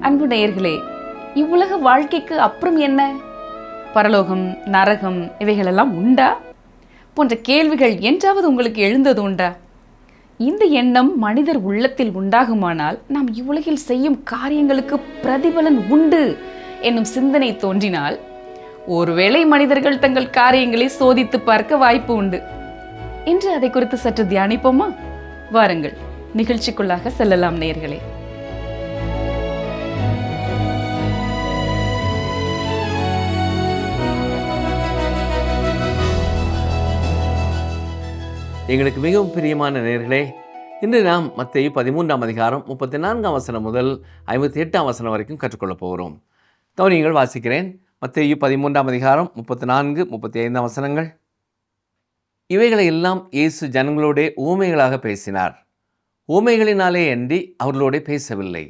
அன்பு நேயர்களே, இவ்வுலக வாழ்க்கைக்கு அப்புறம் என்ன? பரலோகம், நரகம் இவைகளெல்லாம் உண்டா போன்ற கேள்விகள் என்றாவது உங்களுக்கு எழுந்தது உண்டா? இந்த எண்ணம் மனிதர் உள்ளத்தில் உண்டாகுமானால் நாம் இவ்வுலகில் செய்யும் காரியங்களுக்கு பிரதிபலன் உண்டு என்னும் சிந்தனை தோன்றினால் ஒருவேளை மனிதர்கள் தங்கள் காரியங்களை சோதித்து பார்க்க வாய்ப்பு உண்டு. இன்று அதை குறித்து சற்று தியானிப்போமா? வாருங்கள், நிகழ்ச்சிக்குள்ளாக செல்லலாம் நேயர்களே. எங்களுக்கு மிகவும் பிரியமான நேயர்களே, இன்று நாம் மத்தேயு 13ஆம் அதிகாரம் 34ஆம் வசனம் முதல் 58ஆம் வசனம் வரைக்கும் கற்றுக்கொள்ளப் போகிறோம். கவனியங்கள், வாசிக்கிறேன். மத்தேயு 13ஆம் அதிகாரம் 34, 35ஆம் வசனங்கள். இவைகளை எல்லாம் இயேசு ஜனங்களோடே ஊமைகளாக பேசினார். ஊமைகளினாலே அன்றி அவர்களோடே பேசவில்லை.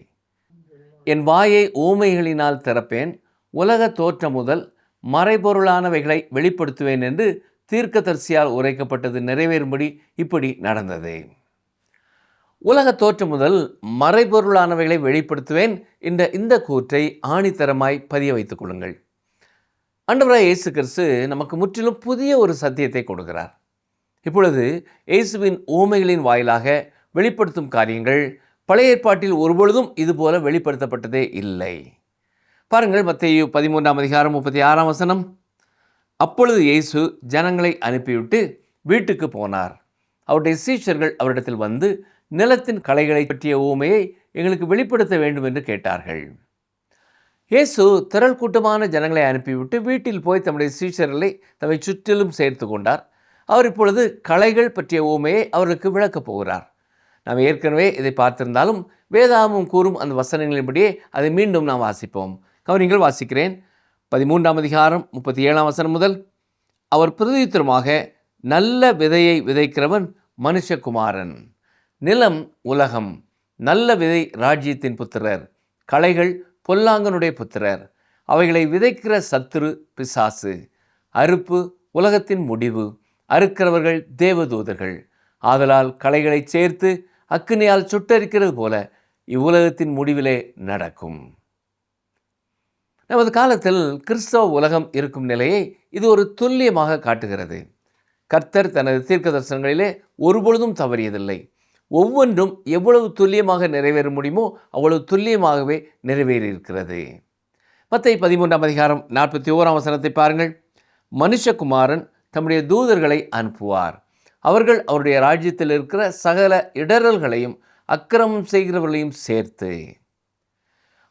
என் வாயை ஊமைகளினால் திறப்பேன், உலக தோற்றம் முதல் மறைபொருளானவைகளை வெளிப்படுத்துவேன் என்று தீர்க்கதரிசியால் உரைக்கப்பட்டது நிறைவேறும்படி இப்படி நடந்தது. உலக தோற்றம் முதல் மறைபொருளானவைகளை வெளிப்படுத்துவேன் என்ற இந்த கூற்றை ஆணித்தரமாய் பதிய வைத்துக் கொள்ளுங்கள். ஆண்டவராய் இயேசு கிறிஸ்து நமக்கு முற்றிலும் புதிய ஒரு சத்தியத்தை கொடுக்கிறார். இப்பொழுது இயேசுவின் ஊமைகளின் வாயிலாக வெளிப்படுத்தும் காரியங்கள் பழைய ஏற்பாட்டில் ஒருபொழுதும் இதுபோல வெளிப்படுத்தப்பட்டதே இல்லை. பாருங்கள், மத்தேயு 13ஆம் அதிகாரம் 36ஆம் வசனம். அப்பொழுது இயேசு ஜனங்களை அனுப்பிவிட்டு வீட்டுக்கு போனார். அவருடைய சீஷர்கள் அவரிடத்தில் வந்து, நிலத்தின் களைகளை பற்றிய ஊமையை எங்களுக்கு வெளிப்படுத்த வேண்டும் என்று கேட்டார்கள். இயேசு திரள் கூட்டமான ஜனங்களை அனுப்பிவிட்டு வீட்டில் போய் தம்முடைய சீஷர்களை தம்மை சுற்றிலும் சேர்த்து கொண்டார். அவர் இப்பொழுது களைகள் பற்றிய ஊமையை அவர்களுக்கு விளக்கப் போகிறார். நாம் ஏற்கனவே இதை பார்த்திருந்தாலும் வேதாகமம் கூறும் அந்த வசனங்களின்படியே அதை மீண்டும் நாம் வாசிப்போம். கவனிங்கள், வாசிக்கிறேன். 13ஆம் அதிகாரம் 37ஆம் வசனம் முதல். அவர் பிரதியுத்தரமாக, நல்ல விதையை விதைக்கிறவன் மனுஷகுமாரன். நிலம் உலகம். நல்ல விதை ராஜ்யத்தின் புத்திரர், களைகள் பொல்லாங்கனுடைய புத்திரர். அவைகளை விதைக்கிற சத்துரு பிசாசு. அறுப்பு உலகத்தின் முடிவு, அறுக்கிறவர்கள் தேவதூதர்கள். ஆதலால் களைகளை சேர்த்து அக்கினியால் சுட்டரிக்கிறது போல இவ்வுலகத்தின் முடிவிலே நடக்கும். நமது காலத்தில் கிறிஸ்தவ உலகம் இருக்கும் நிலையை இது ஒரு துல்லியமாக காட்டுகிறது. கர்த்தர் தனது தீர்க்க தரிசனங்களிலே ஒருபொழுதும் தவறியதில்லை. ஒவ்வொன்றும் எவ்வளவு துல்லியமாக நிறைவேற முடியுமோ அவ்வளவு துல்லியமாகவே நிறைவேறியிருக்கிறது. மத்தேயு 13ஆம் அதிகாரம் 41ஆம் வசனத்தை பாருங்கள். மனுஷகுமாரன் தம்முடைய தூதர்களை அனுப்புவார். அவர்கள் அவருடைய ராஜ்யத்தில் இருக்கிற சகல இடரல்களையும் அக்கிரமம் செய்கிறவர்களையும் சேர்த்து.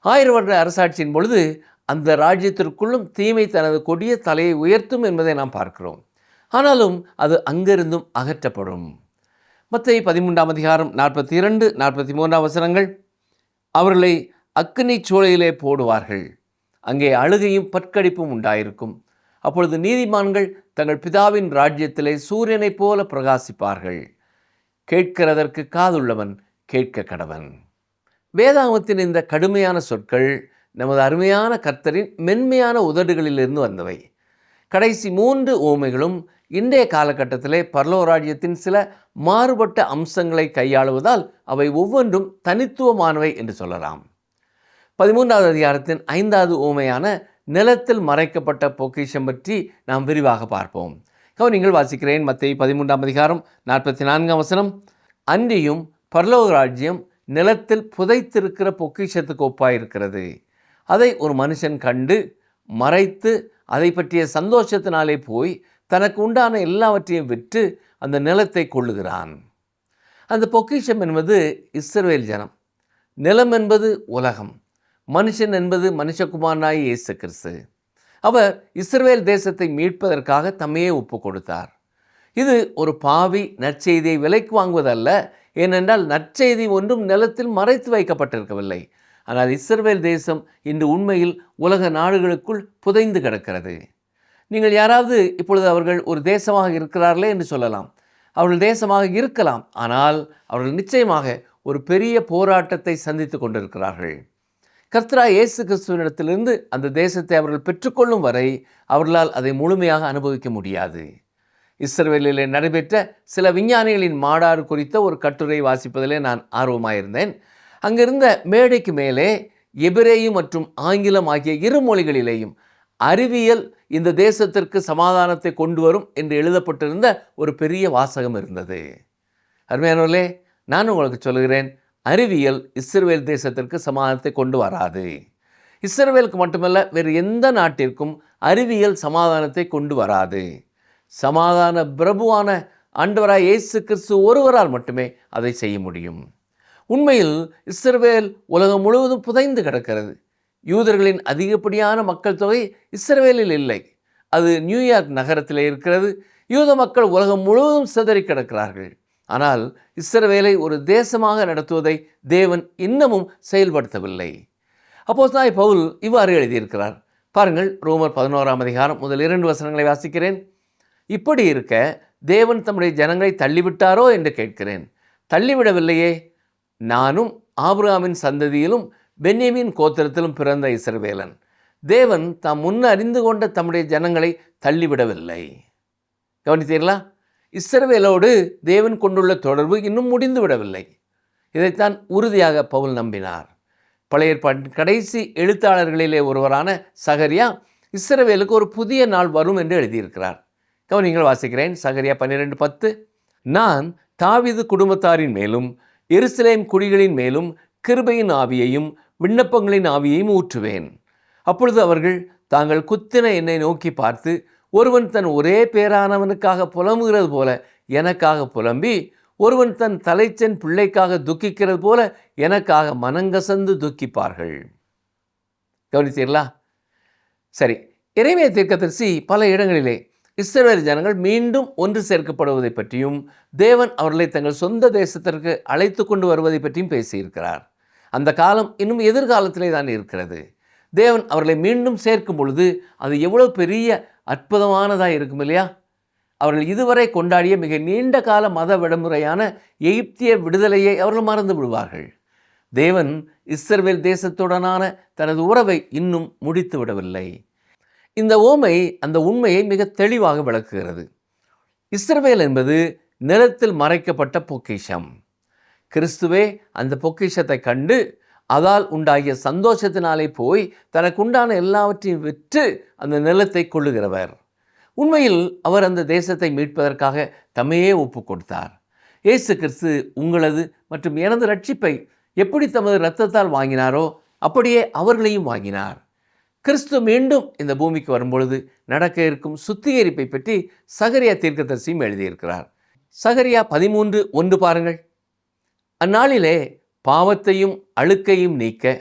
1000 வருட அரசாட்சியின் பொழுது அந்த ராஜ்யத்திற்குள்ளும் தீமை தனது கொடிய தலையை உயர்த்தும் என்பதை நாம் பார்க்கிறோம். ஆனாலும் அது அங்கிருந்தும் அகற்றப்படும். மத்தேயு 13ஆம் அதிகாரம் 42, 43ஆம் வசனங்கள். அவர்களை அக்கினி சூளையிலே போடுவார்கள். அங்கே அழுகையும் பற்கடிப்பும் உண்டாயிருக்கும். அப்பொழுது நீதிமான்கள் தங்கள் பிதாவின் ராஜ்யத்திலே சூரியனைப் போல பிரகாசிப்பார்கள். கேட்கிறதற்கு காதுள்ளவன் கேட்க கடவன். வேதாகமத்தின் இந்த கடுமையான சொற்கள் நமது அருமையான கர்த்தரின் மென்மையான உதடுகளிலிருந்து வந்தவை. கடைசி 3 ஊமைகளும் இன்றைய காலகட்டத்திலே பரலோக ராஜ்யத்தின் சில மாறுபட்ட அம்சங்களை கையாளுவதால் அவை ஒவ்வொன்றும் தனித்துவமானவை என்று சொல்லலாம். 13ஆவது அதிகாரத்தின் 5வது ஊமையான நிலத்தில் மறைக்கப்பட்ட பொக்கிஷம் பற்றி நாம் விரிவாக பார்ப்போம். நீங்கள் வாசிக்கிறேன். மத்தேயு 13ஆம் அதிகாரம் 44ஆம் வசனம். அன்றியும் பரலோக ராஜ்யம் நிலத்தில் புதைத்திருக்கிற பொக்கிஷத்துக்கு ஒப்பாயிருக்கிறது. அதை ஒரு மனுஷன் கண்டு மறைத்து அதை பற்றிய சந்தோஷத்தினாலே போய் தனக்கு உண்டான எல்லாவற்றையும் விற்று அந்த நிலத்தை கொள்ளுகிறான். அந்த பொக்கிஷம் என்பது இஸ்ரவேல் ஜனம். நிலம் என்பது உலகம். மனுஷன் என்பது மனுஷகுமாரனாய் இயேசு கிறிஸ்து. அவர் இஸ்ரவேல் தேசத்தை மீட்பதற்காக தம்மையே ஒப்பு கொடுத்தார். இது ஒரு பாவி நற்செய்தியை விலைக்கு வாங்குவதல்ல. ஏனென்றால் நற்செய்தி ஒன்றும் நிலத்தில் மறைத்து வைக்கப்பட்டிருக்கவில்லை. ஆனால் இஸ்ரவேல் தேசம் இன்று உண்மையில் உலக நாடுகளுக்குள் புதைந்து கிடக்கிறது. நீங்கள் யாராவது இப்பொழுது அவர்கள் ஒரு தேசமாக இருக்கிறார்களே என்று சொல்லலாம். அவர்கள் தேசமாக இருக்கலாம். ஆனால் அவர்கள் நிச்சயமாக ஒரு பெரிய போராட்டத்தை சந்தித்து கொண்டிருக்கிறார்கள். கர்த்தராகிய இயேசு கிறிஸ்துவினிடத்திலிருந்து அந்த தேசத்தை அவர்கள் பெற்றுக்கொள்ளும் வரை அவர்களால் அதை முழுமையாக அனுபவிக்க முடியாது. இஸ்ரவேலிலே நடைபெற்ற சில விஞ்ஞானிகளின் மாநாடு குறித்த ஒரு கட்டுரை வாசிப்பதிலே நான் ஆர்வமாயிருந்தேன். அங்கிருந்த மேடைக்கு மேலே எபிரேயு மற்றும் ஆங்கிலம் ஆகிய இரு மொழிகளிலேயும் அறிவியல் இந்த தேசத்திற்கு சமாதானத்தை கொண்டு வரும் என்று எழுதப்பட்டிருந்த ஒரு பெரிய வாசகம் இருந்தது. அருமையானவர்களே, நான் உங்களுக்கு சொல்கிறேன், அறிவியல் இஸ்ரவேல் தேசத்திற்கு சமாதானத்தை கொண்டு வராது. இஸ்ரவேலுக்கு மட்டுமல்ல, வேறு எந்த நாட்டிற்கும் அறிவியல் சமாதானத்தை கொண்டு வராது. சமாதான பிரபுவான ஆண்டவராய் இயேசு கிறிஸ்து ஒருவரால் மட்டுமே அதை செய்ய முடியும். உண்மையில் இஸ்ரவேல் உலகம் முழுவதும் புதைந்து கிடக்கிறது. யூதர்களின் அதிகப்படியான மக்கள் தொகை இஸ்ரவேலில் இல்லை. அது நியூயார்க் நகரத்தில் இருக்கிறது. யூத மக்கள் உலகம் முழுவதும் சிதறி கிடக்கிறார்கள். ஆனால் இஸ்ரவேலை ஒரு தேசமாக நடத்துவதை தேவன் இன்னமும் செயல்படுத்தவில்லை. அப்போஸ்தலனாகிய பவுல் இவ்வாறு எழுதியிருக்கிறார். பாருங்கள், ரோமர் 11ஆம் அதிகாரம் முதல் 2 வசனங்களை வாசிக்கிறேன். இப்படி இருக்க தேவன் தம்முடைய ஜனங்களை தள்ளிவிட்டாரோ என்று கேட்கிறேன். தள்ளிவிடவில்லையே. நானும் ஆபிரகாமின் சந்ததியிலும் பென்யமீன் கோத்திரத்திலும் பிறந்த இஸ்ரவேலன். தேவன் தாம் முன்ன அறிந்து கொண்ட தம்முடைய ஜனங்களை தள்ளிவிடவில்லை. கவனித்தீர்களா? இஸ்ரவேலோடு தேவன் கொண்டுள்ள தொடர்பு இன்னும் முடிந்து விடவில்லை. இதைத்தான் உறுதியாக பவுல் நம்பினார். பழைய ஏற்பாட்டின் கடைசி எழுத்தாளர்களிலே ஒருவரான சகரியா இஸ்ரவேலுக்கு ஒரு புதிய நாள் வரும் என்று எழுதியிருக்கிறார். கவனிங்கள், வாசிக்கிறேன். சகரியா 12:10. நான் தாவீது குடும்பத்தாரின் மேலும் எருசலேம் குடிகளின் மேலும் கிருபையின் ஆவியையும் விண்ணப்பங்களின் ஆவியையும் ஊற்றுவேன். அப்பொழுது அவர்கள் தாங்கள் குத்தின என்னை நோக்கி பார்த்து, ஒருவன் தன் ஒரே பேரானவனுக்காக புலம்புகிறது போல எனக்காக புலம்பி, ஒருவன் தன் தலைச்சன் பிள்ளைக்காக துக்கிக்கிறது போல எனக்காக மனங்கசந்து துக்கிப்பார்கள். கவனித்தீர்களா? சரி, எரேமியா தீர்க்கதரிசி பல இடங்களிலே இஸ்ரவேல் ஜனங்கள் மீண்டும் ஒன்று சேர்க்கப்படுவதை பற்றியும் தேவன் அவர்களை தங்கள் சொந்த தேசத்திற்கு அழைத்து கொண்டு வருவதை பற்றியும் பேசியிருக்கிறார். அந்த காலம் இன்னும் எதிர்காலத்திலே தான் இருக்கிறது. தேவன் அவர்களை மீண்டும் சேர்க்கும் பொழுது அது எவ்வளோ பெரிய அற்புதமானதாக இருக்கும் இல்லையா? அவர்கள் இதுவரை கொண்டாடிய மிக நீண்ட கால மத விடுமுறையான எகிப்திய விடுதலையை அவர்கள் மறந்து விடுவார்கள். தேவன் இஸ்ரவேல் தேசத்துடனான தனது உறவை இன்னும் முடித்து விடவில்லை. இந்த ஓமை அந்த உண்மையை மிக தெளிவாக விளக்குகிறது. இஸ்ரவேல் என்பது நிலத்தில் மறைக்கப்பட்ட பொக்கிஷம். கிறிஸ்துவே அந்த பொக்கிஷத்தை கண்டு அதால் உண்டாகிய சந்தோஷத்தினாலே போய் தனக்கு உண்டான எல்லாவற்றையும் விற்று அந்த நிலத்தை கொள்ளுகிறவர். உண்மையில் அவர் அந்த தேசத்தை மீட்பதற்காக தம்மையே ஒப்பு கொடுத்தார். இயேசு கிறிஸ்து உங்களது மற்றும் எனது ரட்சிப்பை எப்படி தமது இரத்தத்தால் வாங்கினாரோ அப்படியே அவர்களையும் வாங்கினார். கிறிஸ்து மீண்டும் இந்த பூமிக்கு வரும்பொழுது நடக்க இருக்கும் சுத்திகரிப்பை பற்றி சகரியா தீர்க்கதரிசியும் எழுதியிருக்கிறார். சகரியா 13:1 பாருங்கள். அந்நாளிலே பாவத்தையும் அழுக்கையும் நீக்க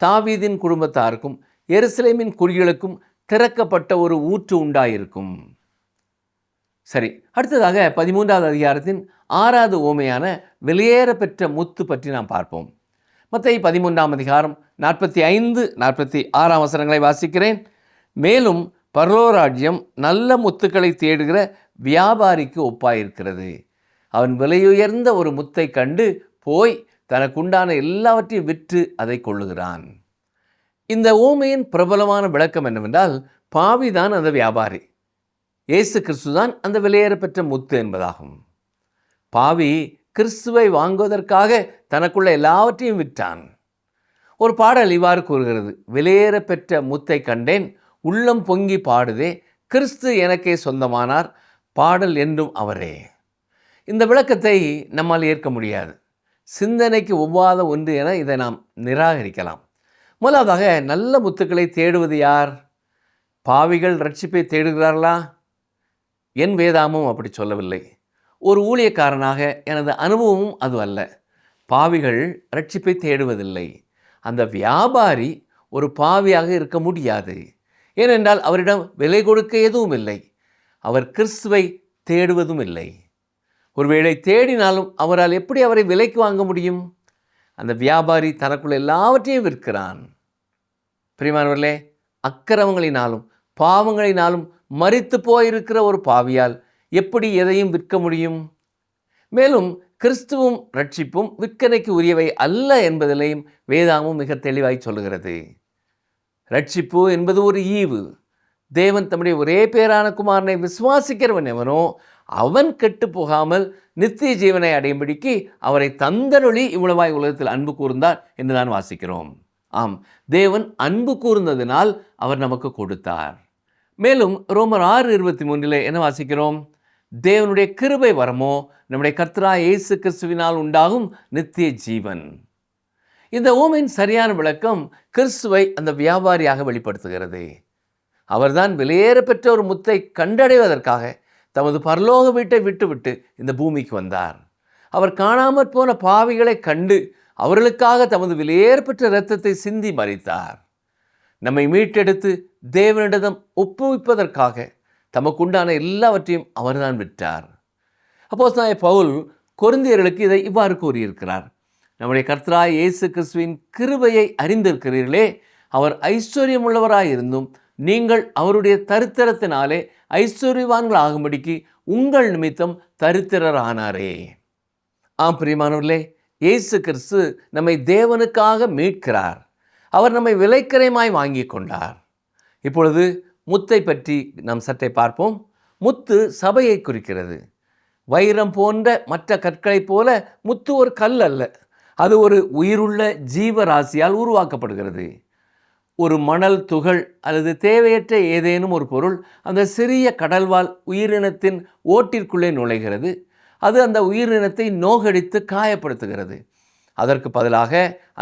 தாவீதின் குடும்பத்தாருக்கும் எருசலேமின் குடிகளுக்கும் திறக்கப்பட்ட ஒரு ஊற்று உண்டாயிருக்கும். சரி, அடுத்ததாக 13ஆவது அதிகாரத்தின் 6வது ஓமையான வெளியேற பெற்ற முத்து பற்றி நாம் பார்ப்போம். மத்தேயு 13ஆம் அதிகாரம் 45-46 வசனங்களை வாசிக்கிறேன். மேலும் பரலோராஜ்யம் நல்ல முத்துக்களை தேடுகிற வியாபாரிக்கு ஒப்பாயிருக்கிறது. அவன் விலையுயர்ந்த ஒரு முத்தை கண்டு போய் தனக்குண்டான எல்லாவற்றையும் விற்று அதை கொள்ளுகிறான். இந்த ஓமையின் பிரபலமான விளக்கம் என்னவென்றால், பாவிதான் அந்த வியாபாரி, இயேசு கிறிஸ்து தான் அந்த வெளியேற பெற்ற முத்து என்பதாகும். பாவி கிறிஸ்துவை வாங்குவதற்காக தனக்குள்ள எல்லாவற்றையும் விற்றான். ஒரு பாடல் இவ்வாறு கூறுகிறது: வெளியேற பெற்ற முத்தை கண்டேன், உள்ளம் பொங்கி பாடுதே, கிறிஸ்து எனக்கே சொந்தமானார், பாடல் என்றும் அவரே. இந்த விளக்கத்தை நம்மால் ஏற்க முடியாது. சிந்தனைக்கு ஒவ்வாத ஒன்று என இதை நாம் நிராகரிக்கலாம். முதலாவதாக, நல்ல முத்துக்களை தேடுவது யார்? பாவிகள் ரட்சிப்பை தேடுகிறார்களா? என் வேதாமும் அப்படி சொல்லவில்லை. ஒரு ஊழியக்காரனாக எனது அனுபவமும் அது அல்ல. பாவிகள் ரட்சிப்பை தேடுவதில்லை. அந்த வியாபாரி ஒரு பாவியாக இருக்க முடியாது. ஏனென்றால் அவரிடம் விலை கொடுக்க எதுவும் இல்லை. அவர் கிறிஸ்துவை தேடுவதும் இல்லை. ஒருவேளை தேடினாலும் அவரால் எப்படி அவரை விலைக்கு வாங்க முடியும்? அந்த வியாபாரி தனக்குள்ள எல்லாவற்றையும் விற்கிறான். பிரியமானவர்களே, அக்கிரமங்களினாலும் பாவங்களினாலும் மரித்து போயிருக்கிற ஒரு பாவியால் எப்படி எதையும் விற்க முடியும்? மேலும் கிறிஸ்துவும் ரட்சிப்பும் விற்கனைக்கு உரியவை அல்ல என்பதிலையும் வேதாமும் மிக தெளிவாய் சொல்லுகிறது. ரட்சிப்பு என்பது ஒரு ஈவு. தேவன் தம்முடைய ஒரே பேரான குமாரனை விசுவாசிக்கிறவன் எவனோ அவன் கெட்டு போகாமல் நித்திய ஜீவனை அடையும்படிக்கு அவரை தந்தருளி இவ்வளவாய் உலகத்தில் அன்பு கூர்ந்தார் என்று நான் வாசிக்கிறோம். ஆம், தேவன் அன்பு கூர்ந்ததினால் அவர் நமக்கு கொடுத்தார். மேலும் ரோமர் 6:23 என்ன வாசிக்கிறோம்? தேவனுடைய கிருபை வரமோ நம்முடைய கர்த்தராகிய இயேசு கிறிஸ்துவினால் உண்டாகும் நித்திய ஜீவன். இந்த ஓமையின் சரியான விளக்கம் கிறிஸ்துவை அந்த வியாபாரியாக வெளிப்படுத்துகிறது. அவர்தான் விலையேற பெற்ற ஒரு முத்தை கண்டடைவதற்காக தமது பரலோக வீட்டை விட்டுவிட்டு இந்த பூமிக்கு வந்தார். அவர் காணாமற் போன பாவிகளை கண்டு அவர்களுக்காக தமது விலையேற பெற்ற இரத்தத்தை சிந்தி மரித்தார். நம்மை மீட்டெடுத்து தேவனிடம் ஒப்புவிப்பதற்காக தமக்குண்டான எல்லாவற்றையும் அவர்தான் விற்றார். அப்போஸ்தலனாகிய பவுல் கொரிந்தியர்களுக்கு இதை இவ்வாறு கூறியிருக்கிறார். நம்முடைய கர்த்தராகிய இயேசு கிறிஸ்துவின் கிருபையை அறிந்திருக்கிறீர்களே, அவர் ஐஸ்வர்யமுள்ளவராயிருந்தும் நீங்கள் அவருடைய தரித்திரத்தினாலே ஐஸ்வர்யவான்கள் ஆகும்படிக்கு உங்கள் நிமித்தம் தரித்திரரானாரே. ஆம் பிரியமானவர்களே, இயேசு கிறிஸ்து நம்மை தேவனுக்காக மீட்கிறார். அவர் நம்மை விலைக்கரைமாய் வாங்கி கொண்டார். இப்பொழுது முத்தை பற்றி நாம் சற்றே பார்ப்போம். முத்து சபையை குறிக்கிறது. வைரம் போன்ற மற்ற கற்களைப் போல முத்து ஒரு கல் அல்ல, அது ஒரு உயிருள்ள ஜீவராசியால் உருவாக்கப்படுகிறது. ஒரு மணல் துகள் அல்லது தேவையற்ற ஏதேனும் ஒரு பொருள் அந்த சிறிய கடல்வாழ் உயிரினத்தின் ஓட்டிற்குள்ளே நுழைகிறது. அது அந்த உயிரினத்தை நோகடித்து காயப்படுத்துகிறது. அதற்கு பதிலாக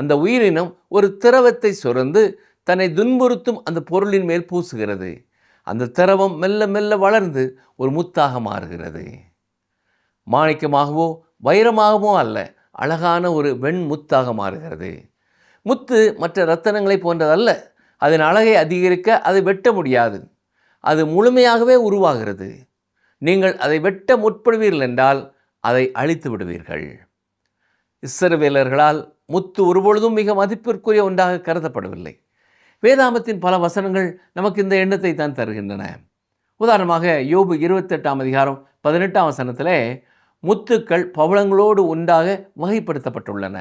அந்த உயிரினம் ஒரு திரவத்தை சுரந்து தன்னை துன்புறுத்தும் அந்த பொருளின் மேல் பூசுகிறது. அந்த திரவம் மெல்ல மெல்ல வளர்ந்து ஒரு முத்தாக மாறுகிறது. மாணிக்கமாகவோ வைரமாகவோ அல்ல, அழகான ஒரு வெண்முத்தாக மாறுகிறது. முத்து மற்ற இரத்தனங்களை போன்றதல்ல. அதன் அழகை அதிகரிக்க அதை வெட்ட முடியாது. அது முழுமையாகவே உருவாகிறது. நீங்கள் அதை வெட்ட முற்படுவீர்கள் என்றால் அதை அழித்து விடுவீர்கள். இஸ்ரவேலர்களால் முத்து ஒருபொழுதும் மிக மதிப்பிற்குரிய ஒன்றாக கருதப்படவில்லை. வேதாமத்தின் பல வசனங்கள் நமக்கு இந்த எண்ணத்தை தான் தருகின்றன. உதாரணமாக யோபு 28:18 வசனத்திலே முத்துக்கள் பவளங்களோடு ஒன்றாக வகைப்படுத்தப்பட்டுள்ளன.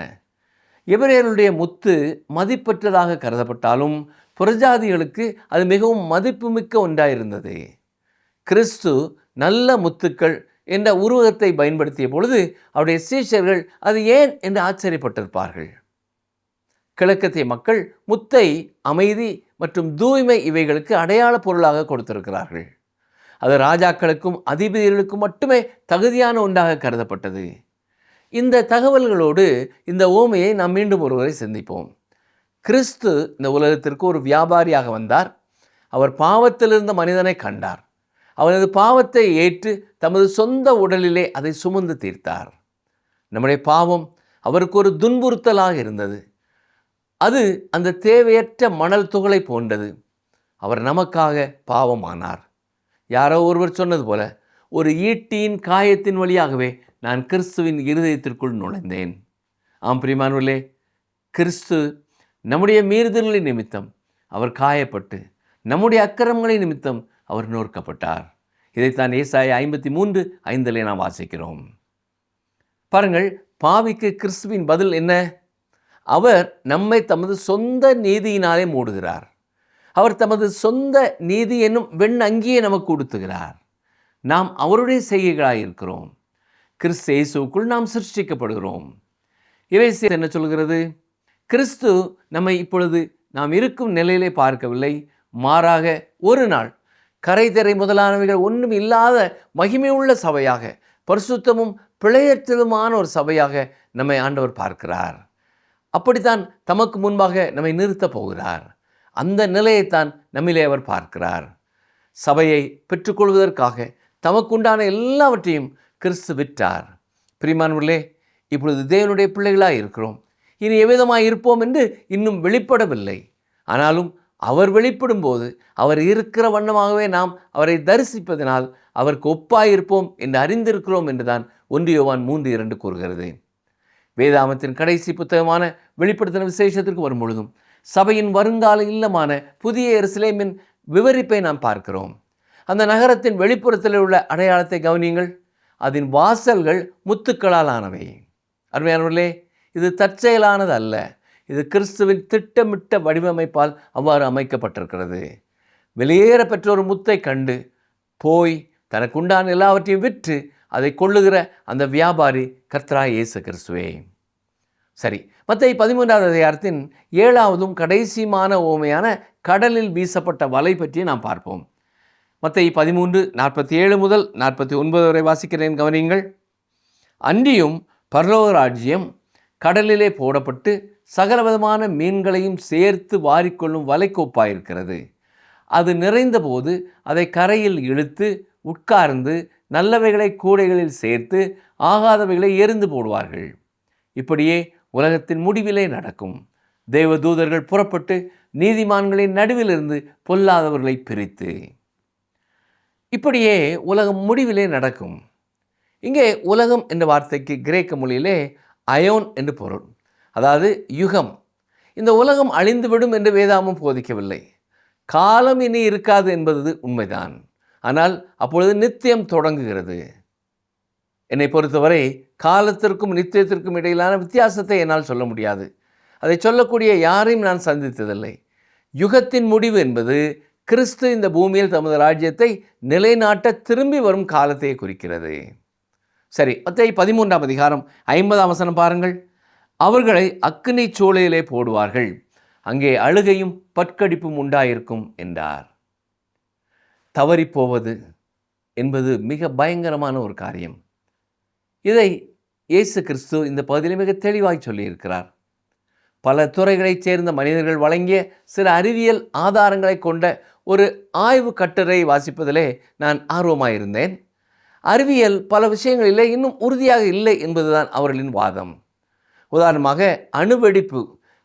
எபிரேயருடைய முத்து மதிப்பற்றதாக கருதப்பட்டாலும் புறஜாதிகளுக்கு அது மிகவும் மதிப்புமிக்க ஒன்றாயிருந்தது. கிறிஸ்து நல்ல முத்துக்கள் என்ற உருவகத்தை பயன்படுத்திய பொழுது அவருடைய சீஷர்கள் அது ஏன் என்று ஆச்சரியப்பட்டிருப்பார்கள். கிழக்கத்திய மக்கள் முத்தை அமைதி மற்றும் தூய்மை இவைகளுக்கு அடையாள பொருளாக கொடுத்திருக்கிறார்கள். அது ராஜாக்களுக்கும் அதிபதிகளுக்கும் மட்டுமே தகுதியான ஒன்றாக கருதப்பட்டது. இந்த தகவல்களோடு இந்த ஓமையை நாம் மீண்டும் ஒருவரை சிந்திப்போம். கிறிஸ்து இந்த உலகத்திற்கு ஒரு வியாபாரியாக வந்தார். அவர் பாவத்திலிருந்த மனிதனை கண்டார். அவனது பாவத்தை ஏற்று தமது சொந்த உடலிலே அதை சுமந்து தீர்த்தார். நம்முடைய பாவம் அவருக்கு ஒரு துன்புறுத்தலாக இருந்தது. அது அந்த தேவையற்ற மணல் துகளை போன்றது. அவர் நமக்காக பாவமானார். யாரோ ஒருவர் சொன்னது போல, ஒரு ஈட்டியின் காயத்தின் வழியாகவே நான் கிறிஸ்துவின் இருதயத்திற்குள் நுழைந்தேன். ஆம் பிரியமானவர்களே, கிறிஸ்து நம்முடைய மீறுதல்களின் நிமித்தம் அவர் காயப்பட்டு நம்முடைய அக்கிரமங்களின் நிமித்தம் அவர் நோர்க்கப்பட்டார். இதைத்தான் ஏசாயா 53:5 நாம் வாசிக்கிறோம். பாருங்கள், பாவிக்கு கிறிஸ்துவின் பதில் என்ன? அவர் நம்மை தமது சொந்த நீதியினாலே மூடுகிறார். அவர் தமது சொந்த நீதி என்னும் வெண் அங்கியை நமக்கு உடுத்துகிறார். நாம் அவருடைய செய்கைகளாக இருக்கிறோம். கிறிஸ்து இயேசுவுக்குள் நாம் சிருஷ்டிக்கப்படுகிறோம். இறைசி என்ன சொல்கிறது? கிறிஸ்து நம்மை இப்பொழுது நாம் இருக்கும் நிலையிலே பார்க்கவில்லை, மாறாக ஒரு நாள் கரைதிரை முதலானவைகள் ஒன்றும் இல்லாத மகிமையுள்ள சபையாக, பரிசுத்தமும் பிழையற்றதுமான ஒரு சபையாக நம்மை ஆண்டவர் பார்க்கிறார். அப்படித்தான் தமக்கு முன்பாக நம்மை நிறுத்தப் போகிறார். அந்த நிலையைத்தான் நம்மிலே அவர் பார்க்கிறார். சபையை பெற்றுக்கொள்வதற்காக தமக்குண்டான எல்லாவற்றையும் கிறிஸ்து விற்றார். பிரியமானவர்களே, இப்பொழுது தேவனுடைய பிள்ளைகளாக இருக்கிறோம். இனி எவ்விதமாக இருப்போம் என்று இன்னும் வெளிப்படவில்லை. ஆனாலும் அவர் வெளிப்படும் போது அவர் இருக்கிற வண்ணமாகவே நாம் அவரை தரிசிப்பதனால் அவருக்கு ஒப்பாயிருப்போம் என்று அறிந்திருக்கிறோம் என்றுதான் 1 யோவான் 3:2 கூறுகிறது. வேதாமத்தின் கடைசி புத்தகமான வெளிப்படுத்தின விசேஷத்திற்கு வரும் பொழுதும் சபையின் வருங்கால இல்லமான புதிய எருசலேமின் விவரிப்பை நாம் பார்க்கிறோம். அந்த நகரத்தின் வெளிப்புறத்தில் உள்ள அடையாளத்தை கவனியுங்கள். அதன் வாசல்கள் முத்துக்களால் ஆனவை. அருமையானவர்களே, இது தற்செயலானது அல்ல. இது கிறிஸ்துவின் திட்டமிட்ட வடிவமைப்பால் அவ்வாறு அமைக்கப்பட்டிருக்கிறது. வெளியேற பெற்ற ஒரு முத்தை கண்டு போய் தனக்குண்டான எல்லாவற்றையும் விற்று அதை கொள்ளுகிற அந்த வியாபாரி கர்த்தராகிய இயேசு கிறிஸ்துவே. சரி, மத்தேயு 13வது அதிகாரத்தின் 7வதும் கடைசியுமான உவமையான கடலில் வீசப்பட்ட வலை பற்றி நாம் பார்ப்போம். மத்தேயு 13:47 முதல் 49 வரை வாசிக்கிறேன், கவனியுங்கள். அன்றியும் பரலோக ராஜ்யம் கடலிலே போடப்பட்டு சகலவிதமான மீன்களையும் சேர்த்து வாரிக்கொள்ளும் வலைக்கு ஒப்பாயிருக்கிறது. அது நிறைந்தபோது அதை கரையில் இழுத்து உட்கார்ந்து நல்லவைகளை கூடைகளில் சேர்த்து ஆகாதவைகளை எறிந்து போடுவார்கள். இப்படியே உலகத்தின் முடிவிலே நடக்கும். தேவதூதர்கள் புறப்பட்டு நீதிமான்களின் நடுவிலிருந்து பொல்லாதவர்களை பிரித்து. இப்படியே உலகம் முடிவிலே நடக்கும். இங்கே உலகம் என்ற வார்த்தைக்கு கிரேக்க மொழியிலே அயோன் என்று பொருள், அதாவது யுகம். இந்த உலகம் அழிந்துவிடும் என்று வேதாகமம் போதிக்கவில்லை. காலம் இனி இருக்காது என்பது உண்மைதான். ஆனால் அப்பொழுது நித்தியம் தொடங்குகிறது. என்னை பொறுத்தவரை காலத்திற்கும் நித்தியத்திற்கும் இடையிலான வித்தியாசத்தை என்னால் சொல்ல முடியாது. அதை சொல்லக்கூடிய யாரையும் நான் சந்தித்ததில்லை. யுகத்தின் முடிவு என்பது கிறிஸ்து இந்த பூமியில் தமது ராஜ்யத்தை நிலைநாட்ட திரும்பி வரும் காலத்தை குறிக்கிறது. சரி, மத்தேயு 13ஆம் அதிகாரம் 50ஆம் வசனம் பாருங்கள். அவர்களை அக்கினி சூளையிலே போடுவார்கள், அங்கே அழுகையும் பற்கடிப்பும் உண்டாயிருக்கும் என்றார். தவறிப்போவது என்பது மிக பயங்கரமான ஒரு காரியம். இதை இயேசு கிறிஸ்து இந்த பகுதியில் மிக தெளிவாய் சொல்லியிருக்கிறார். பல துறைகளைச் சேர்ந்த மனிதர்கள் வழங்கிய சில அறிவியல் ஆதாரங்களை கொண்ட ஒரு ஆய்வு கட்டுரை வாசிப்பதிலே நான் ஆர்வமாயிருந்தேன். அறிவியல் பல விஷயங்களிலே இன்னும் உறுதியாக இல்லை என்பதுதான் அவர்களின் வாதம். உதாரணமாக, அணுவெடிப்பு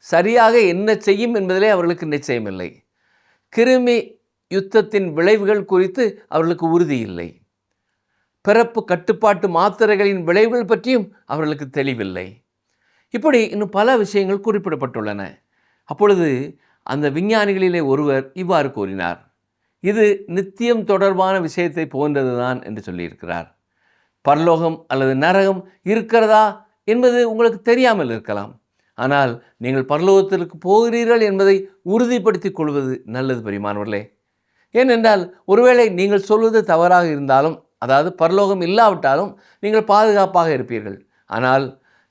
சரியாக என்ன செய்யும் என்பதிலே அவர்களுக்கு நிச்சயமில்லை. கிருமி யுத்தத்தின் விளைவுகள் குறித்து அவர்களுக்கு உறுதி இல்லை. பிறப்பு கட்டுப்பாட்டு மாத்திரைகளின் விளைவுகள் பற்றியும் அவர்களுக்கு தெளிவில்லை. இப்படி இன்னும் பல விஷயங்கள் குறிப்பிடப்பட்டுள்ளன. அப்பொழுது அந்த விஞ்ஞானிகளிலே ஒருவர் இவ்வாறு கூறினார், இது நித்தியம் தொடர்பான விஷயத்தை போன்றதுதான் என்று சொல்லியிருக்கிறார். பரலோகம் அல்லது நரகம் இருக்கிறதா என்பது உங்களுக்கு தெரியாமல் இருக்கலாம். ஆனால் நீங்கள் பரலோகத்திற்கு போகிறீர்கள் என்பதை உறுதிப்படுத்திக் கொள்வது நல்லது பிரியமானவர்களே. ஏனென்றால் ஒருவேளை நீங்கள் சொல்வது தவறாக இருந்தாலும், அதாவது பரலோகம் இல்லாவிட்டாலும் நீங்கள் பாதுகாப்பாக இருப்பீர்கள். ஆனால்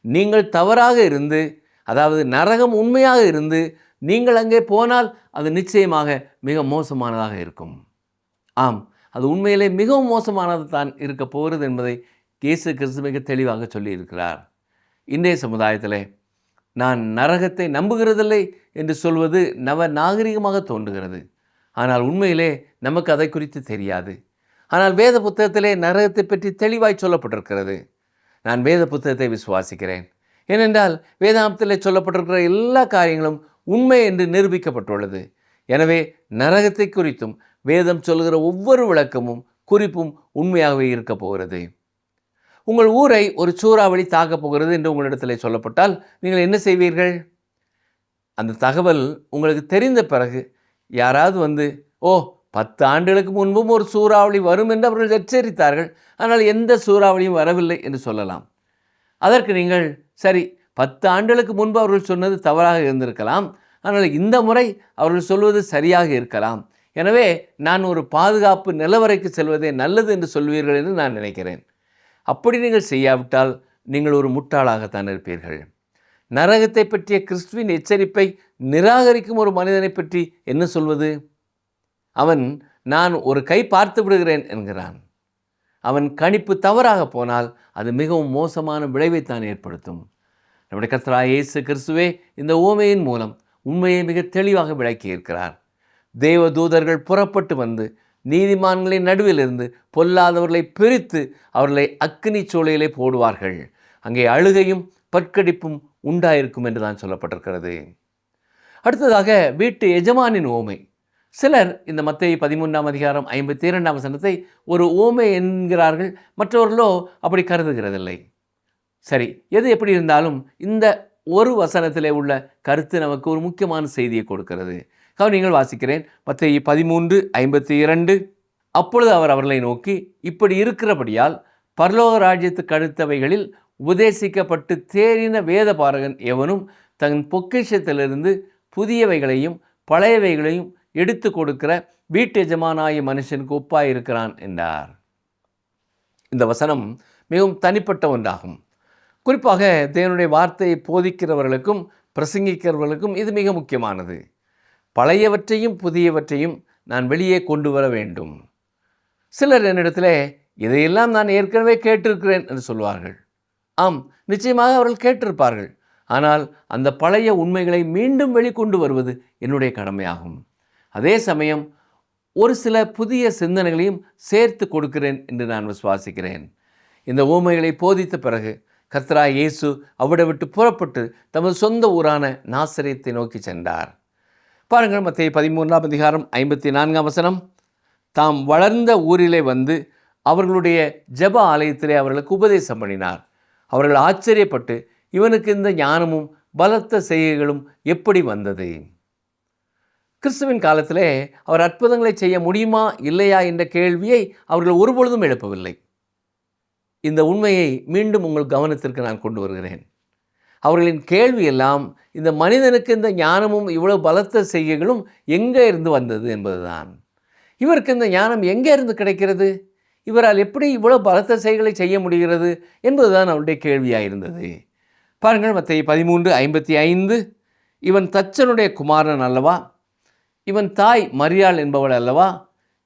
நீங்கள் தவறாக இருந்து, அதாவது நரகம் உண்மையாக இருந்து நீங்கள் அங்கே போனால் அது நிச்சயமாக மிக மோசமானதாக இருக்கும். ஆம், அது உண்மையிலே மிகவும் மோசமானது தான் இருக்க போகிறது என்பதை இயேசு கிறிஸ்து மிக தெளிவாக சொல்லியிருக்கிறார். இன்றைய சமுதாயத்தில் நான் நரகத்தை நம்புகிறதில்லை என்று சொல்வது நவ நாகரிகமாக தோன்றுகிறது. ஆனால் உண்மையிலே நமக்கு அதை குறித்து தெரியாது. ஆனால் வேத புத்தகத்திலே நரகத்தை பற்றி தெளிவாய் சொல்லப்பட்டிருக்கிறது. நான் வேத புத்தகத்தை விசுவாசிக்கிறேன். ஏனென்றால் வேதாகமத்தில் சொல்லப்பட்டிருக்கிற எல்லா காரியங்களும் உண்மை என்று நிரூபிக்கப்பட்டுள்ளது. எனவே நரகத்தை குறித்தும் வேதம் சொல்கிற ஒவ்வொரு விளக்கமும் குறிப்பும் உண்மையாகவே இருக்க போகிறது. உங்கள் ஊரை ஒரு சூறாவளி தாக்கப் போகிறது என்று உங்களிடத்தில் சொல்லப்பட்டால் நீங்கள் என்ன செய்வீர்கள்? அந்த தகவல் உங்களுக்கு தெரிந்த பிறகு யாராவது வந்து, 10 ஆண்டுகளுக்கு முன்பும் ஒரு சூறாவளி வரும் என்று அவர்கள் எச்சரித்தார்கள், ஆனால் எந்த சூறாவளியும் வரவில்லை என்று சொல்லலாம். அதற்கு நீங்கள், சரி, 10 ஆண்டுகளுக்கு முன்பு அவர்கள் சொன்னது தவறாக இருந்திருக்கலாம், ஆனால் இந்த முறை அவர்கள் சொல்வது சரியாக இருக்கலாம். எனவே நான் ஒரு பாதுகாப்பு நிலவரைக்கு செல்வதே நல்லது என்று சொல்வீர்கள் என்று நான் நினைக்கிறேன். அப்படி நீங்கள் செய்யாவிட்டால் நீங்கள் ஒரு முட்டாளாகத்தான் இருப்பீர்கள். நரகத்தை பற்றிய கிறிஸ்துவின் எச்சரிப்பை நிராகரிக்கும் ஒரு மனிதனை பற்றி என்ன சொல்வது? அவன் நான் ஒரு கை பார்த்து விடுகிறேன் என்கிறான். அவன் கணிப்பு தவறாக போனால் அது மிகவும் மோசமான விளைவைத்தான் ஏற்படுத்தும். நம்முடைய கர்த்தராகிய இயேசு கிறிஸ்துவே இந்த உவமையின் மூலம் உண்மையை மிக தெளிவாக விளக்கியிருக்கிறார். தேவ தூதர்கள் புறப்பட்டு வந்து நீதிமான்களின் நடுவிலிருந்து பொல்லாதவர்களை பிரித்து அவர்களை அக்கினி சூளையிலே போடுவார்கள், அங்கே அழுகையும் பற்கடிப்பும் உண்டாயிருக்கும் என்று தான் சொல்லப்பட்டிருக்கிறது. அடுத்ததாக வீட்டு எஜமானின் உவமை. சிலர் இந்த மத்தேயு 13ஆம் அதிகாரம் 52ஆம் வசனத்தை ஒரு உவமை என்கிறார்கள், மற்றவர்களோ அப்படி கருதுகிறதில்லை. சரி, எது எப்படி இருந்தாலும் இந்த ஒரு வசனத்திலே உள்ள கருத்து நமக்கு ஒரு முக்கியமான செய்தியை கொடுக்கிறது. நீங்கள் வாசிக்கிறேன், மத்தேயு 13:52. அப்பொழுது அவர் அவர்களை நோக்கி, இப்படி இருக்கிறபடியால் பரலோக ராஜ்யத்துக்கு அடுத்தவைகளில் உபதேசிக்கப்பட்டு தேறின வேத பாரகன் எவனும் தன் பொக்கிஷத்திலிருந்து புதியவைகளையும் பழையவைகளையும் எடுத்து கொடுக்கிற வீட்டு எஜமானாய மனுஷனுக்கு ஒப்பாயிருக்கிறான் என்றார். இந்த வசனம் மிகவும் தனிப்பட்ட ஒன்றாகும். குறிப்பாக தேவனுடைய வார்த்தையை போதிக்கிறவர்களுக்கும் பிரசங்கிக்கிறவர்களுக்கும் இது மிக முக்கியமானது. பழையவற்றையும் புதியவற்றையும் நான் வெளியே கொண்டு வர வேண்டும். சிலர் என்னிடத்தில் இதையெல்லாம் நான் ஏற்கனவே கேட்டிருக்கிறேன் என்று சொல்வார்கள். ஆம், நிச்சயமாக அவர்கள் கேட்டிருப்பார்கள். ஆனால் அந்த பழைய உண்மைகளை மீண்டும் வெளிக்கொண்டு வருவது என்னுடைய கடமையாகும். அதே சமயம் ஒரு சில புதிய சிந்தனைகளையும் சேர்த்து கொடுக்கிறேன் என்று நான் விசுவாசிக்கிறேன். இந்த உவமைகளை போதித்த பிறகு கர்த்தராகிய இயேசு அவிட விட்டு புறப்பட்டு தமது சொந்த ஊரான நாசரேத்தை நோக்கி சென்றார். பாருங்கள், மத்தேயு 13:54 தாம் வளர்ந்த ஊரிலே வந்து அவர்களுடைய ஜெப ஆலயத்திலே அவர்களுக்கு உபதேசம் பண்ணினார். அவர்கள் ஆச்சரியப்பட்டு, இவனுக்கு இந்த ஞானமும் பலத்த செய்கைகளும் எப்படி வந்தது? கிறிஸ்துவின் காலத்திலே அவர் அற்புதங்களை செய்ய முடியுமா இல்லையா என்ற கேள்வியை அவர்கள் ஒருபொழுதும் எழுப்பவில்லை. இந்த உண்மையை மீண்டும் உங்கள் கவனத்திற்கு நான் கொண்டு வருகிறேன். அவர்களின் கேள்வி எல்லாம் இந்த மனிதனுக்கு இந்த ஞானமும் இவ்வளவு பலத்த செய்கைகளும் எங்கே இருந்து வந்தது என்பதுதான். இவருக்கு இந்த ஞானம் எங்கே இருந்து கிடைக்கிறது? இவரால் எப்படி இவ்வளவு பலத்த செய்கைகளை செய்ய முடிகிறது என்பதுதான் அவருடைய கேள்வியாக இருந்தது. பாருங்கள், மத்தேயு 13:55 இவன் தச்சனுடைய குமாரன் அல்லவா? இவன் தாய் மரியாள் என்பவள் அல்லவா?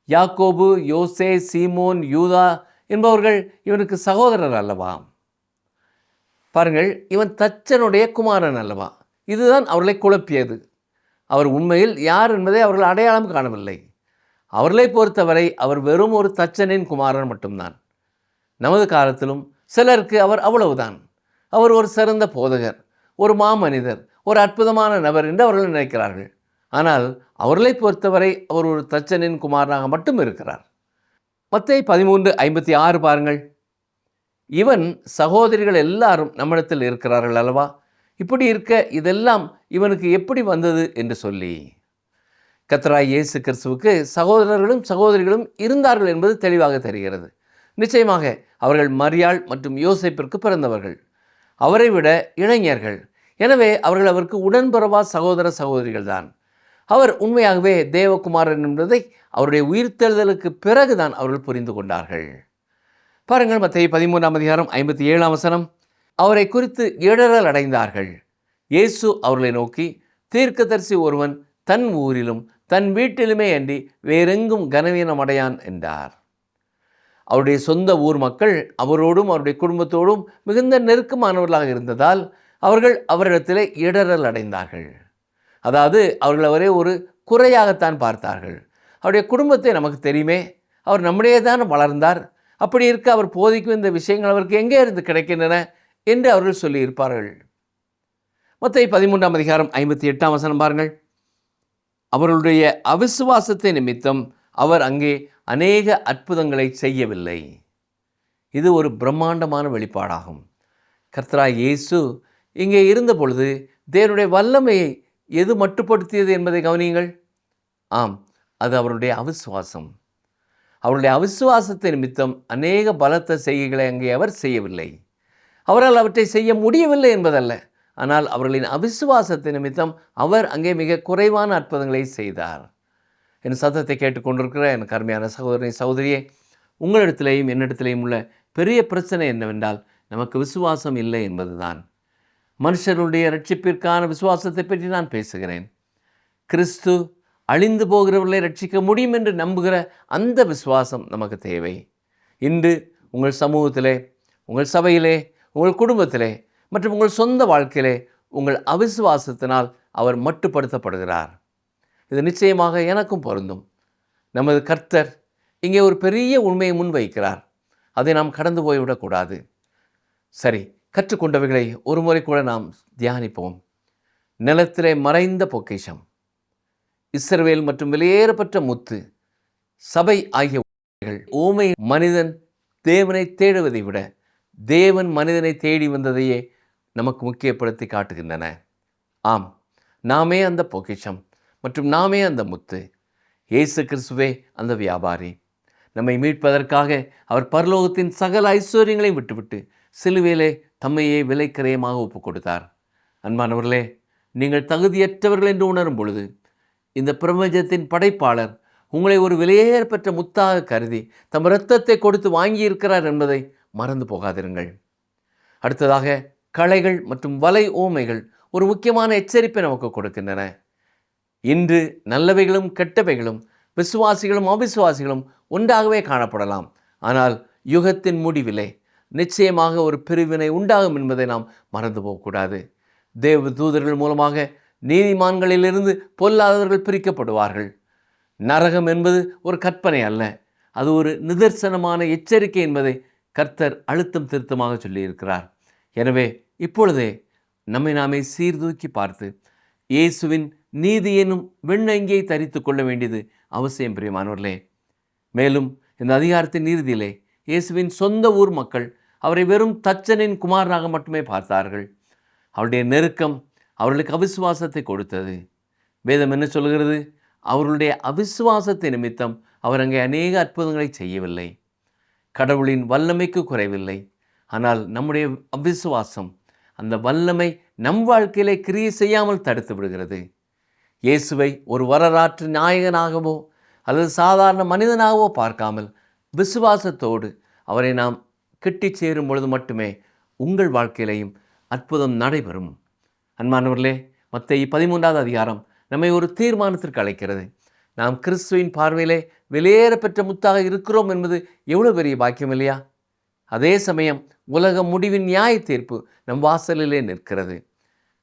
யாக்கோபு, யோசே, சீமோன், யூதா என்பவர்கள் இவனுக்கு சகோதரர் அல்லவா? பாருங்கள், இவன் தச்சனுடைய குமாரன் அல்லவா? இதுதான் அவர்களை குழப்பியது. அவர் உண்மையில் யார் என்பதை அவர்கள் அடையாளம் காணவில்லை. அவர்களை பொறுத்தவரை அவர் வெறும் ஒரு தச்சனின் குமாரன் மட்டும்தான். நமது காலத்திலும் சிலருக்கு அவர் அவ்வளவுதான். அவர் ஒரு சிறந்த போதகர், ஒரு மாமனிதர், ஒரு அற்புதமான நபர் என்று அவர்கள் நினைக்கிறார்கள். ஆனால் அவர்களை பொறுத்தவரை அவர் ஒரு தச்சனின் குமாரனாக மட்டும் இருக்கிறார். மத்தேயு 13:56 பாருங்கள். இவன் சகோதரிகள் எல்லாரும் நம்மிடத்தில் இருக்கிறார்கள் அல்லவா? இப்படி இருக்க இதெல்லாம் இவனுக்கு எப்படி வந்தது என்று சொல்லி. கர்த்தராகிய இயேசு கிறிஸ்துவுக்கு சகோதரர்களும் சகோதரிகளும் இருந்தார்கள் என்பது தெளிவாக தெரிகிறது. நிச்சயமாக அவர்கள் மரியாள் மற்றும் யோசேப்பிற்கு பிறந்தவர்கள். அவரை விட இளைஞர்கள். எனவே அவர்கள் அவருக்கு உடன்பிறவா சகோதர சகோதரிகள் தான். அவர் உண்மையாகவே தேவகுமாரன் என்பதை அவருடைய உயிர்த்தெழுதலுக்கு பிறகுதான் அவர்கள் புரிந்து கொண்டார்கள். பாருங்கள், மத்தேயு 13:57 அவரை குறித்து இடறல் அடைந்தார்கள். இயேசு அவர்களை நோக்கி, தீர்க்கதரிசி ஒருவன் தன் ஊரிலும் தன் வீட்டிலுமே அன்றி வேறெங்கும் கனவீனம் அடையான் என்றார். அவருடைய சொந்த ஊர் மக்கள் அவரோடும் அவருடைய குடும்பத்தோடும் மிகுந்த நெருக்கமானவர்களாக இருந்ததால் அவர்கள் அவரிடத்தில் இடறல் அடைந்தார்கள். அதாவது அவர்கள் அவரே ஒரு குறையாகத்தான் பார்த்தார்கள். அவருடைய குடும்பத்தை நமக்கு தெரியுமே, அவர் நம்முடைய தான் வளர்ந்தார், அப்படி இருக்க அவர் போதிக்கும் இந்த விஷயங்கள் அவருக்கு எங்கே இருந்து கிடைக்கின்றன என்று அவர்கள் சொல்லியிருப்பார்கள். மத்தேயு 13:58 பாருங்கள். அவர்களுடைய அவிசுவாசத்தை நிமித்தம் அவர் அங்கே அநேக அற்புதங்களை செய்யவில்லை. இது ஒரு பிரம்மாண்டமான வெளிப்பாடாகும். கர்த்தராகிய இயேசு இங்கே இருந்த பொழுது தேவனுடைய வல்லமையை எது மட்டுப்படுத்தியது என்பதை கவனியுங்கள். ஆம், அது அவருடைய அவிசுவாசம். அவருடைய அவிசுவாசத்தை நிமித்தம் அநேக பலத்த செய்கைகளை அங்கே அவர் செய்யவில்லை. அவரால் அவற்றை செய்ய முடியவில்லை என்பதல்ல, ஆனால் அவர்களின் அவிசுவாசத்தை நிமித்தம் அவர் அங்கே மிக குறைவான அற்புதங்களை செய்தார். என் சத்தத்தை கேட்டுக்கொண்டிருக்கிற என் அருமையான சகோதரனை சகோதரியே, உங்களிடத்திலேயும் என்னிடத்திலேயும் உள்ள பெரிய பிரச்சனை என்னவென்றால் நமக்கு விசுவாசம் இல்லை என்பதுதான். மனுஷர்களுடைய ரட்சிப்பிற்கான விசுவாசத்தை பற்றி நான் பேசுகிறேன். கிறிஸ்து அழிந்து போகிறவர்களை ரட்சிக்க முடியும் என்று நம்புகிற அந்த விசுவாசம் நமக்கு தேவை. இன்று உங்கள் சமூகத்திலே, உங்கள் சபையிலே, உங்கள் குடும்பத்திலே மற்றும் உங்கள் சொந்த வாழ்க்கையிலே உங்கள் அவிசுவாசத்தினால் அவர் மட்டுப்படுத்தப்படுகிறார். இது நிச்சயமாக எனக்கும் பொருந்தும். நமது கர்த்தர் இங்கே ஒரு பெரிய உண்மையை முன்வைக்கிறார். அதை நாம் கடந்து போய்விடக்கூடாது. சரி, கற்றுக்கொண்டவைகளை ஒரு முறை கூட நாம் தியானிப்போம். நிலத்திலே மறைந்த பொக்கிஷம், இஸ்ரவேல் மற்றும் வெளியேறப்பட்ட முத்து, சபை ஆகிய ஊமை மனிதன் தேவனை தேடுவதை விட தேவன் மனிதனை தேடி வந்ததையே நமக்கு முக்கியப்படுத்தி காட்டுகின்றன. ஆம், நாமே அந்த பொக்கிஷம் மற்றும் நாமே அந்த முத்து. இயேசு கிறிஸ்துவே அந்த வியாபாரி. நம்மை மீட்பதற்காக அவர் பரலோகத்தின் சகல ஐஸ்வர்யங்களையும் விட்டுவிட்டு சிலுவையிலே தம்மையே விலைக்கிரயமாக ஒப்புக் கொடுத்தார். அன்பானவர்களே, நீங்கள் தகுதியற்றவர்கள் என்று உணரும் பொழுது இந்த பிரபஞ்சத்தின் படைப்பாளர் உங்களை ஒரு விலையேறப்பெற்ற முத்தாக கருதி தம் இரத்தத்தை கொடுத்து வாங்கியிருக்கிறார் என்பதை மறந்து போகாதிருங்கள். அடுத்ததாக களைகள் மற்றும் வலை ஊமைகள் ஒரு முக்கியமான எச்சரிப்பை நமக்கு கொடுக்கின்றன. இன்று நல்லவைகளும் கெட்டவைகளும், விசுவாசிகளும் அவிசுவாசிகளும் ஒன்றாகவே காணப்படலாம். ஆனால் யுகத்தின் முடிவிலே நிச்சயமாக ஒரு பிரிவினை உண்டாகும் என்பதை நாம் மறந்து போகக்கூடாது. தேவ தூதர்கள் மூலமாக நீதிமான்களிலிருந்து பொல்லாதவர்கள் பிரிக்கப்படுவார்கள். நரகம் என்பது ஒரு கற்பனை அல்ல, அது ஒரு நிதர்சனமான எச்சரிக்கை என்பதை கர்த்தர் அழுத்தம் திருத்தமாக சொல்லியிருக்கிறார். எனவே இப்பொழுதே நம்மை நாமே சீர்தூக்கி பார்த்து இயேசுவின் நீதி என்னும் வெண்ணங்கியை தரித்து கொள்ள வேண்டியது அவசியம் பிரியமானவர்களே. மேலும் இந்த அதிகாரத்தின் இறுதியிலே இயேசுவின் சொந்த ஊர் மக்கள் அவரை வெறும் தச்சனின் குமாரனாக மட்டுமே பார்த்தார்கள். அவருடைய நெருக்கம் அவர்களுக்கு அவிசுவாசத்தை கொடுத்தது. வேதம் என்ன சொல்கிறது? அவர்களுடைய அவிசுவாசத்தை நிமித்தம் அவர் அங்கே அநேக அற்புதங்களை செய்யவில்லை. கடவுளின் வல்லமைக்கு குறைவில்லை. ஆனால் நம்முடைய அவிசுவாசம் அந்த வல்லமை நம் வாழ்க்கையிலே கிரியை செய்யாமல் தடுத்து விடுகிறது. இயேசுவை ஒரு வரலாற்று நாயகனாகவோ அல்லது சாதாரண மனிதனாகவோ பார்க்காமல் விசுவாசத்தோடு அவரை நாம் கெட்டி சேரும் பொழுது மட்டுமே உங்கள் வாழ்க்கையிலையும் அற்புதம் நடைபெறும். அன்பானவர்களே, மத்தேயு 13வது அதிகாரம் நம்மை ஒரு தீர்மானத்திற்கு அழைக்கிறது. நாம் கிறிஸ்துவின் பார்வையிலே வெளியேற பெற்ற முத்தாக இருக்கிறோம் என்பது எவ்வளோ பெரிய பாக்கியம் இல்லையா? அதே சமயம் உலக முடிவின் நியாய தீர்ப்பு நம் வாசலிலே நிற்கிறது.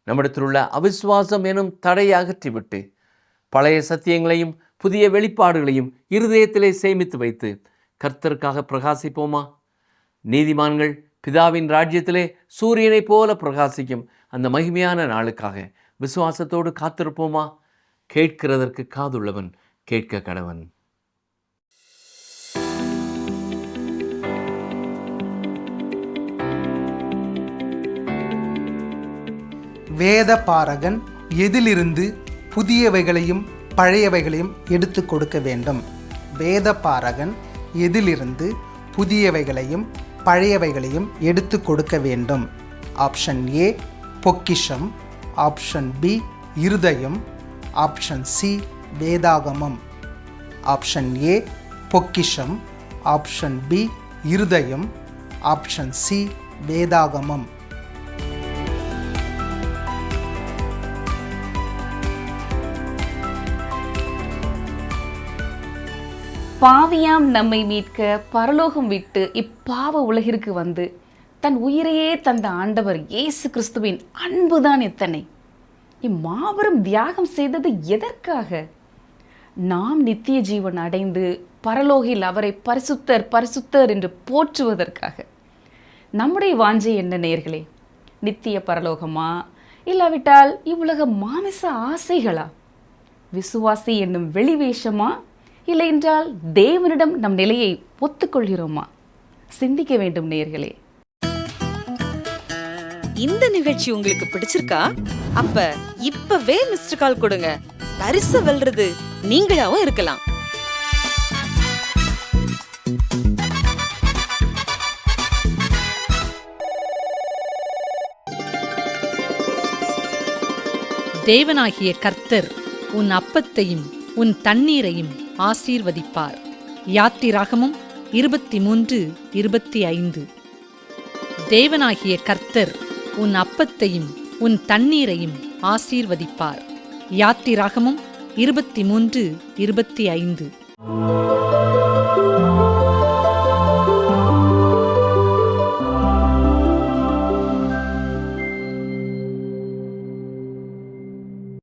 நம்மிடத்தில் உள்ள அவிசுவாசம் எனும் தடையை அகற்றிவிட்டு பழைய சத்தியங்களையும் புதிய வெளிப்பாடுகளையும் இருதயத்திலே சேமித்து வைத்து கர்த்தருக்காக பிரகாசிப்போமா? நீதிமான்கள் பிதாவின் ராஜ்யத்திலே சூரியனைப் போல பிரகாசிக்கும் அந்த மகிமையான நாளுக்காக விசுவாசத்தோடு காத்திருப்போமா? கேட்கிறதற்கு காதுள்ளவன் கேட்க கடவன். வேத பாரகன் எதிலிருந்து புதியவைகளையும் பழையவைகளையும் எடுத்து கொடுக்க வேண்டும்? வேத பாரகன் எதிலிருந்து புதியவைகளையும் பழையவைகளையும் எடுத்து கொடுக்க வேண்டும்? ஆப்ஷன் ஏ பொக்கிஷம், ஆப்ஷன் பி இருதயம், ஆப்ஷன் சி வேதாகமம். ஆப்ஷன் ஏ பொக்கிஷம், ஆப்ஷன் பி இருதயம், ஆப்ஷன் சி வேதாகமம். பாவியாம் நம்மை மீட்க பரலோகம் விட்டு இப்பாவ உலகிற்கு வந்து தன் உயிரையே தந்த ஆண்டவர் இயேசு கிறிஸ்துவின் அன்புதான் எத்தனை! இம்மாபெரும் தியாகம் செய்தது எதற்காக? நாம் நித்திய ஜீவன் அடைந்து பரலோகில் அவரை பரிசுத்தர் பரிசுத்தர் என்று போற்றுவதற்காக. நம்முடைய வாஞ்சை என்ன நேயர்களே? நித்திய பரலோகமா, இல்லாவிட்டால் இவ்வுலக மாமிச ஆசைகளா? விசுவாசி என்னும் வெளிவேஷமா, இல்லை என்றால் தேவனிடம் நம் நிலையை ஒத்துக்கொள்கிறோமா? சிந்திக்க வேண்டும் நேயர்களே. இந்த நிகழ்ச்சி உங்களுக்கு பிடிச்சிருக்கா? அப்ப இப்பவே மிஸ்டர் கால் கொடுங்க. பரிசு வெல்றது நீங்களாவும் இருக்கலாம். தேவனாகிய கர்த்தர் உன் அப்பத்தையும் உன் தண்ணீரையும் ஆசீர்வதிப்பார். யாத்திராகமம் 23:25. தேவனாகிய கர்த்தர் உன் அப்பத்தையும் உன் தண்ணீரையும் ஆசீர்வதிப்பார். யாத்திராகமம் 23:25.